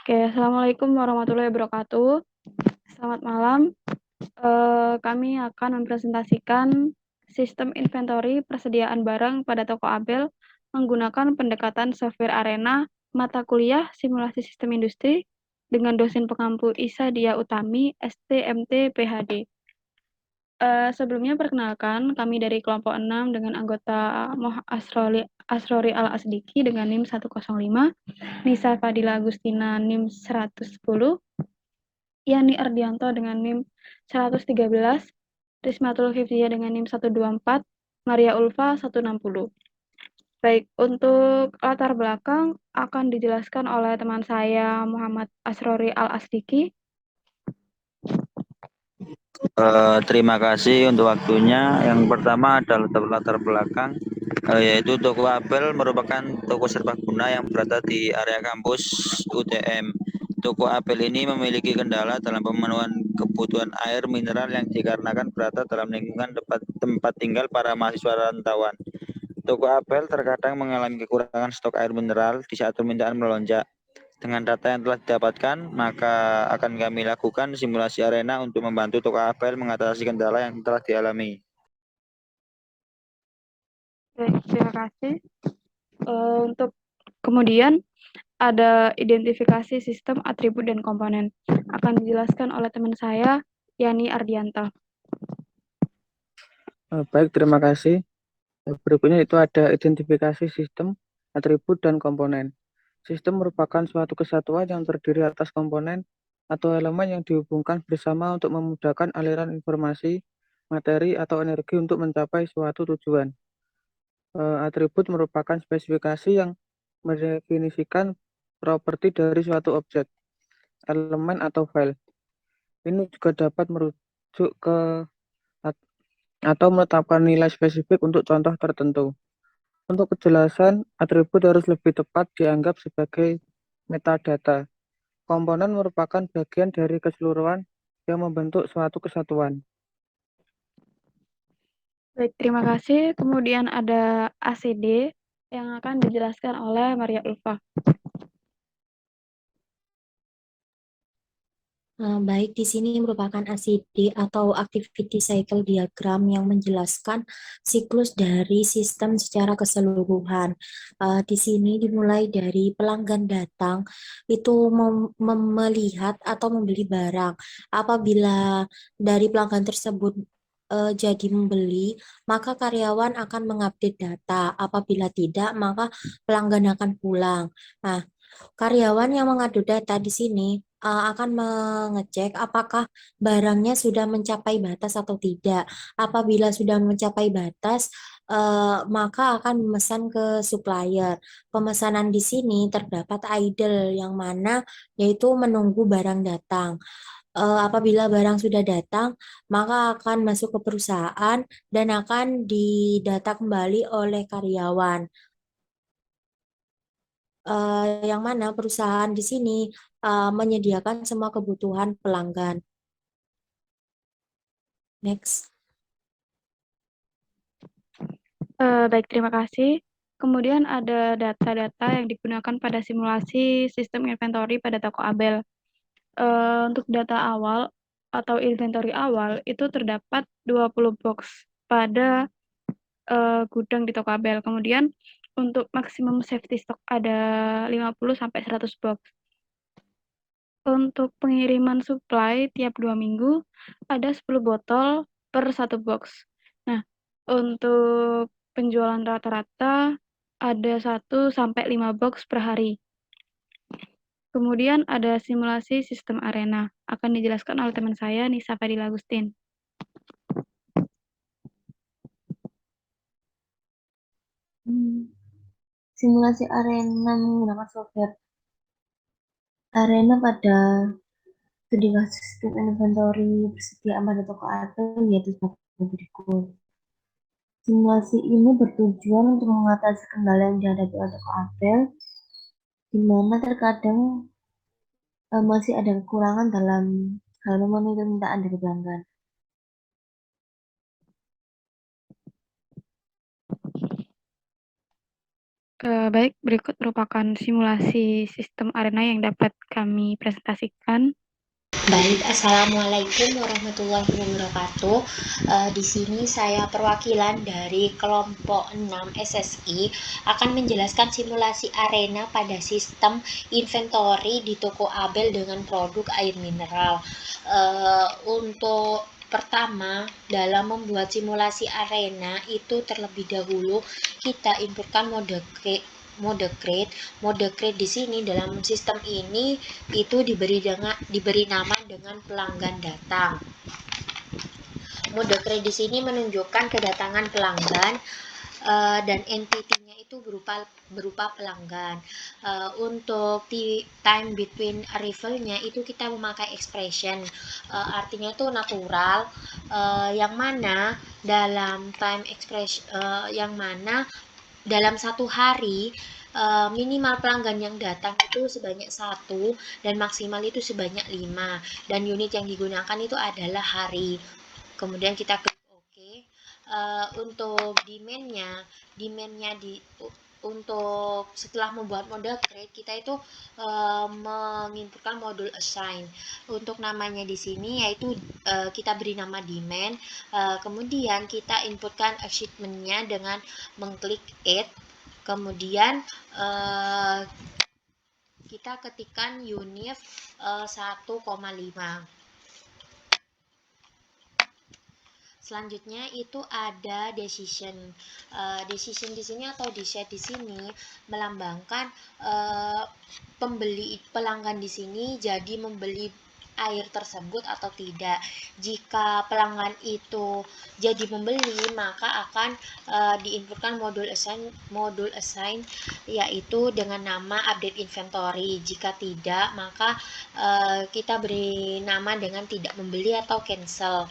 Oke, Assalamualaikum warahmatullahi wabarakatuh. Selamat malam. Kami akan mempresentasikan sistem inventory persediaan barang pada toko Abel menggunakan pendekatan software Arena, mata kuliah simulasi sistem industri dengan dosen pengampu Isa Dia Utami, STMT PhD. Sebelumnya perkenalkan, kami dari kelompok 6 dengan anggota Asrori Al-Asdiki dengan NIM 105, Nisa Fadila Agustina NIM 110, Yani Ardianto dengan NIM 113, Rismatul Hifziyah dengan NIM 124, Maria Ulfa 160. Baik, untuk latar belakang akan dijelaskan oleh teman saya Muhammad Asrori Al-Asdiki. Terima kasih untuk waktunya. Yang pertama adalah latar belakang, yaitu toko Abel merupakan toko serbaguna yang berada di area kampus UTM. Toko Abel ini memiliki kendala dalam pemenuhan kebutuhan air mineral yang dikarenakan berada dalam lingkungan tempat tinggal para mahasiswa rantauan. Toko Abel terkadang mengalami kekurangan stok air mineral di saat permintaan melonjak. Dengan data yang telah didapatkan, maka akan kami lakukan simulasi arena untuk membantu toko Abel mengatasi kendala yang telah dialami. Baik, terima kasih. Untuk kemudian ada identifikasi sistem, atribut, dan komponen. Akan dijelaskan oleh teman saya, Yani Ardianto. Baik, terima kasih. Berikutnya itu ada identifikasi sistem, atribut, dan komponen. Sistem merupakan suatu kesatuan yang terdiri atas komponen atau elemen yang dihubungkan bersama untuk memudahkan aliran informasi, materi, atau energi untuk mencapai suatu tujuan. Atribut merupakan spesifikasi yang mendefinisikan properti dari suatu objek, elemen, atau file. Ini juga dapat merujuk ke atau menetapkan nilai spesifik untuk contoh tertentu. Untuk kejelasan, atribut harus lebih tepat dianggap sebagai metadata. Komponen merupakan bagian dari keseluruhan yang membentuk suatu kesatuan. Baik, terima kasih. Kemudian ada ACD yang akan dijelaskan oleh Maria Ulfa. Baik, di sini merupakan ACD atau Activity Cycle Diagram yang menjelaskan siklus dari sistem secara keseluruhan. Di sini dimulai dari pelanggan datang, itu melihat atau membeli barang. Apabila dari pelanggan tersebut jadi membeli, maka karyawan akan mengupdate data. Apabila tidak, maka pelanggan akan pulang. Nah, karyawan yang mengadu data di sini akan mengecek apakah barangnya sudah mencapai batas atau tidak. Apabila sudah mencapai batas, maka akan memesan ke supplier. Pemesanan di sini terdapat idle yang mana yaitu menunggu barang datang. Apabila barang sudah datang, maka akan masuk ke perusahaan dan akan didata kembali oleh karyawan. Yang mana perusahaan di sini menyediakan semua kebutuhan pelanggan. Next. Baik, terima kasih. Kemudian ada data-data yang digunakan pada simulasi sistem inventory pada toko Abel. Untuk data awal atau inventory awal itu terdapat 20 box pada gudang di toko Abel. Kemudian untuk maksimum safety stock ada 50-100 box. Untuk pengiriman supply tiap 2 minggu ada 10 botol per 1 box. Nah, untuk penjualan rata-rata ada 1-5 box per hari. Kemudian ada simulasi sistem arena. Akan dijelaskan oleh teman saya, Nisa Fadila Agustin. Simulasi arena menggunakan software arena pada studi sistem inventory persediaan pada toko Abel yaitu sebagai berikut. Simulasi ini bertujuan untuk mengatasi kendala yang dihadapi oleh toko Abel, di mana terkadang masih ada kekurangan dalam hal memenuhi permintaan dari pelanggan. Baik, berikut merupakan simulasi sistem arena yang dapat kami presentasikan. Baik, Assalamualaikum warahmatullahi wabarakatuh. Di sini saya perwakilan dari kelompok 6 SSI akan menjelaskan simulasi arena pada sistem inventory di toko Abel dengan produk air mineral. Untuk pertama, dalam membuat simulasi arena itu terlebih dahulu kita inputkan mode crate. Mode crate di sini dalam sistem ini itu diberi nama dengan pelanggan datang. Mode crate di sini menunjukkan kedatangan pelanggan dan entity-nya itu berupa pelanggan. Untuk time between arrival-nya itu kita memakai expression, artinya itu natural, yang mana dalam time expression yang mana dalam satu hari minimal pelanggan yang datang itu sebanyak 1 dan maksimal itu sebanyak 5, dan unit yang digunakan itu adalah hari. Kemudian kita klik OK. Untuk demand-nya untuk setelah membuat mode crate kita itu menginputkan modul assign. Untuk namanya di sini yaitu kita beri nama demand. Kemudian kita inputkan achievement-nya dengan mengklik add. Kemudian kita ketikkan unit 1,5. Selanjutnya itu ada decision. Decision di sini atau decide di sini melambangkan pelanggan di sini jadi membeli air tersebut atau tidak. Jika pelanggan itu jadi membeli, maka akan diinputkan modul assign yaitu dengan nama update inventory. Jika tidak, maka kita beri nama dengan tidak membeli atau cancel.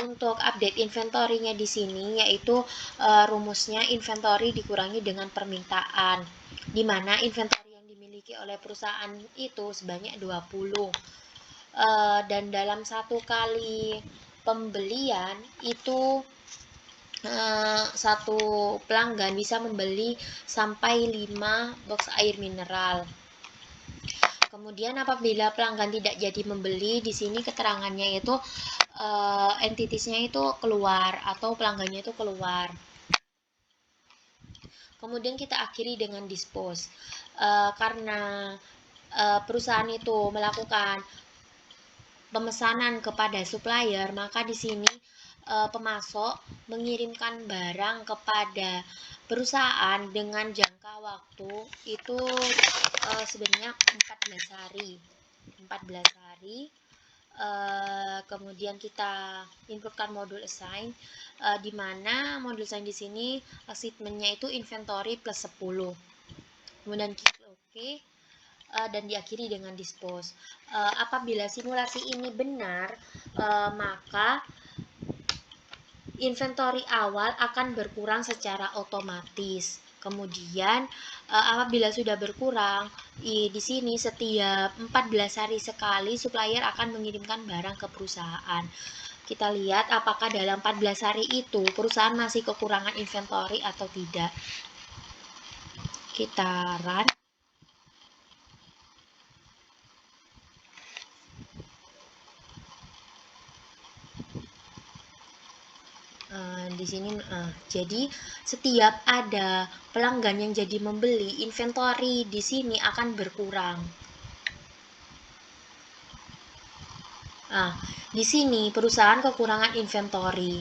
Untuk update inventory-nya di sini yaitu rumusnya inventory dikurangi dengan permintaan, di mana inventory yang dimiliki oleh perusahaan itu sebanyak 20. Dan dalam satu kali pembelian itu satu pelanggan bisa membeli sampai 5 box air mineral. Kemudian apabila pelanggan tidak jadi membeli, di sini keterangannya itu entities-nya itu keluar atau pelanggannya itu keluar. Kemudian kita akhiri dengan dispose. Karena perusahaan itu melakukan pemesanan kepada supplier, maka di sini pemasok mengirimkan barang kepada perusahaan dengan jangka waktu itu sebenarnya 14 hari. Kemudian kita inputkan modul assign, di mana modul assign di sini assignment-nya itu inventory plus 10. Kemudian klik OK. Dan diakhiri dengan dispose. Apabila simulasi ini benar, maka inventory awal akan berkurang secara otomatis. Kemudian apabila sudah berkurang, di sini setiap 14 hari sekali supplier akan mengirimkan barang ke perusahaan. Kita lihat apakah dalam 14 hari itu perusahaan masih kekurangan inventory atau tidak. Kita run. Di sini jadi setiap ada pelanggan yang jadi membeli, inventory di sini akan berkurang. Di sini perusahaan kekurangan inventory.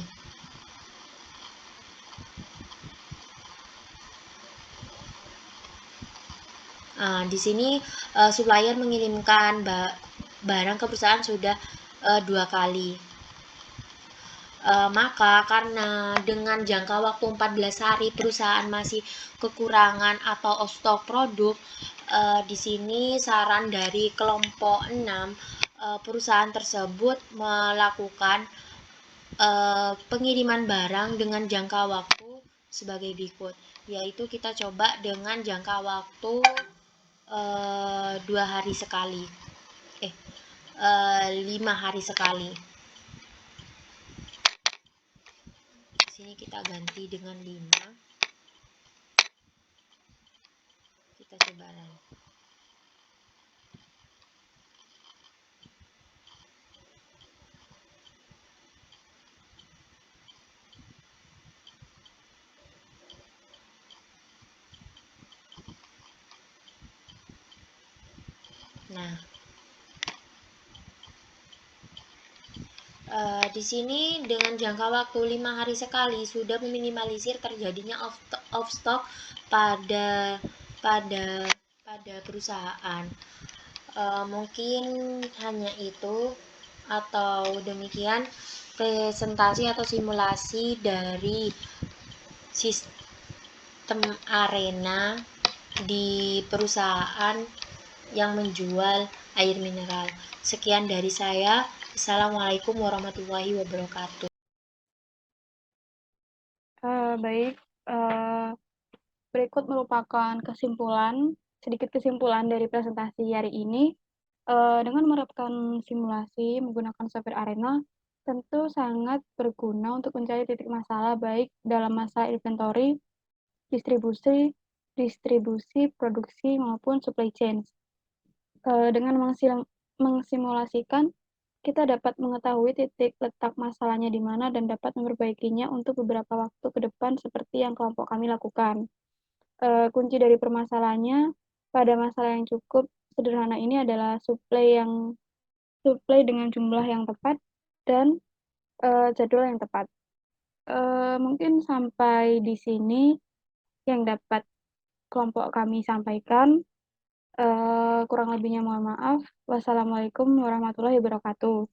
Di sini supplier mengirimkan barang ke perusahaan sudah 2 kali. Maka karena dengan jangka waktu 14 hari perusahaan masih kekurangan atau stok produk, di sini saran dari kelompok 6, perusahaan tersebut melakukan pengiriman barang dengan jangka waktu sebagai berikut, yaitu kita coba dengan jangka waktu 2 hari sekali, 5 hari sekali. Sini kita ganti dengan 5. kita coba run. Nah, di sini dengan jangka waktu 5 hari sekali sudah meminimalisir terjadinya off stock pada perusahaan. Mungkin hanya itu, atau demikian presentasi atau simulasi dari sistem arena di perusahaan yang menjual air mineral. Sekian dari saya. Assalamualaikum warahmatullahi wabarakatuh. Baik, berikut merupakan sedikit kesimpulan dari presentasi hari ini. Dengan menerapkan simulasi menggunakan software Arena, tentu sangat berguna untuk mencari titik masalah baik dalam masalah inventory, distribusi, produksi, maupun supply chain. Dengan mengsimulasikan, kita dapat mengetahui titik letak masalahnya di mana dan dapat memperbaikinya untuk beberapa waktu ke depan seperti yang kelompok kami lakukan. Kunci dari permasalahannya pada masalah yang cukup sederhana ini adalah supply dengan jumlah yang tepat dan jadwal yang tepat. Mungkin sampai di sini yang dapat kelompok kami sampaikan. Kurang lebihnya mohon maaf. Wassalamualaikum warahmatullahi wabarakatuh.